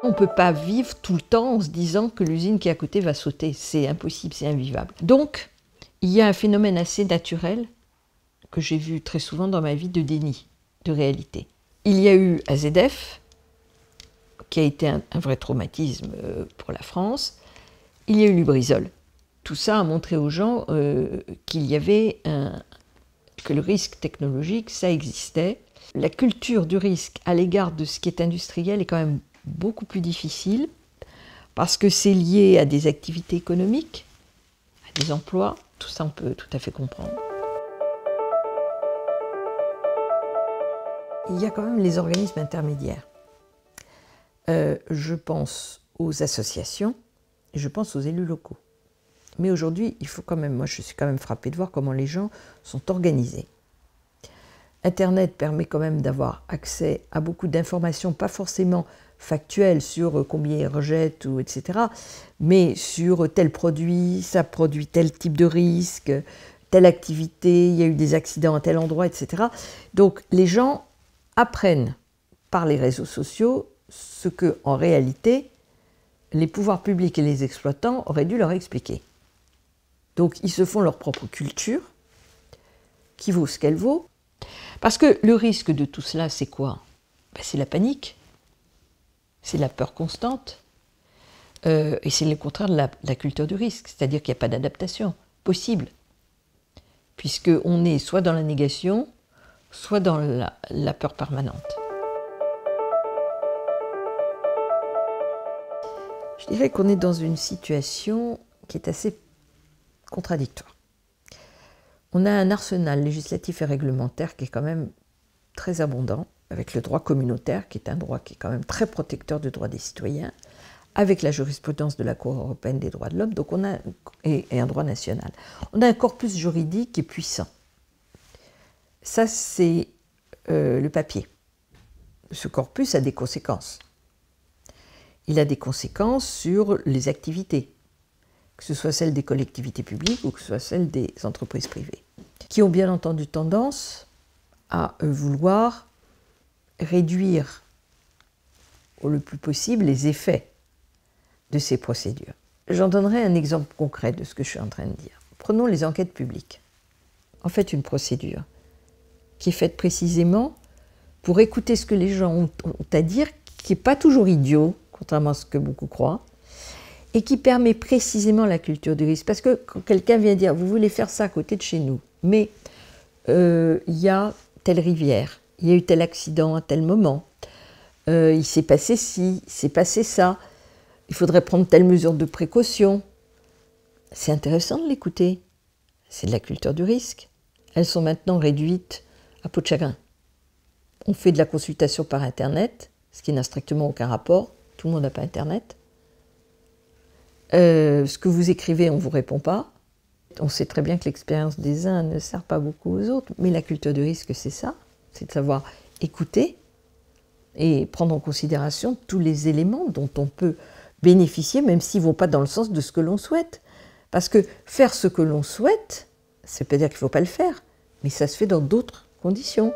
On ne peut pas vivre tout le temps en se disant que l'usine qui est à côté va sauter. C'est impossible, c'est invivable. Donc, il y a un phénomène assez naturel que j'ai vu très souvent dans ma vie de déni de réalité. Il y a eu AZF, qui a été un vrai traumatisme pour la France. Il y a eu Lubrizol. Tout ça a montré aux gens qu'il y avait que le risque technologique, ça existait. La culture du risque à l'égard de ce qui est industriel est quand même beaucoup plus difficile parce que c'est lié à des activités économiques, à des emplois. Tout ça, on peut tout à fait comprendre. Il y a quand même les organismes intermédiaires. Je pense aux associations et je pense aux élus locaux. Mais aujourd'hui, il faut quand même, moi je suis quand même frappée de voir comment les gens sont organisés. Internet permet quand même d'avoir accès à beaucoup d'informations, pas forcément factuelles sur combien ils rejettent, ou etc., mais sur tel produit, ça produit tel type de risque, telle activité, il y a eu des accidents à tel endroit, etc. Donc les gens apprennent par les réseaux sociaux ce que, en réalité, les pouvoirs publics et les exploitants auraient dû leur expliquer. Donc ils se font leur propre culture, qui vaut ce qu'elle vaut. Parce que le risque de tout cela, c'est quoi? Ben, c'est la panique, c'est la peur constante, et c'est le contraire de la culture du risque, c'est-à-dire qu'il n'y a pas d'adaptation possible, puisqu'on est soit dans la négation, soit dans la peur permanente. Je dirais qu'on est dans une situation qui est assez contradictoire. On a un arsenal législatif et réglementaire qui est quand même très abondant, avec le droit communautaire, qui est un droit qui est quand même très protecteur du droit des citoyens, avec la jurisprudence de la Cour européenne des droits de l'homme, donc et un droit national. On a un corpus juridique qui est puissant. Ça, c'est le papier. Ce corpus a des conséquences. Il a des conséquences sur les activités, que ce soit celles des collectivités publiques ou que ce soit celles des entreprises privées, qui ont bien entendu tendance à vouloir réduire le plus possible les effets de ces procédures. J'en donnerai un exemple concret de ce que je suis en train de dire. Prenons les enquêtes publiques. En fait, une procédure qui est faite précisément pour écouter ce que les gens ont à dire, qui n'est pas toujours idiot, contrairement à ce que beaucoup croient, et qui permet précisément la culture du risque. Parce que quand quelqu'un vient dire « vous voulez faire ça à côté de chez nous, mais il y a telle rivière, il y a eu tel accident à tel moment, il s'est passé ci, il s'est passé ça, il faudrait prendre telle mesure de précaution », c'est intéressant de l'écouter. C'est de la culture du risque. Elles sont maintenant réduites à peau de chagrin. On fait de la consultation par Internet, ce qui n'a strictement aucun rapport. Tout le monde n'a pas Internet. Ce que vous écrivez, on ne vous répond pas. On sait très bien que l'expérience des uns ne sert pas beaucoup aux autres, mais la culture du risque, c'est ça. C'est de savoir écouter et prendre en considération tous les éléments dont on peut bénéficier, même s'ils ne vont pas dans le sens de ce que l'on souhaite. Parce que faire ce que l'on souhaite, ça ne veut pas dire qu'il ne faut pas le faire, mais ça se fait dans d'autres conditions.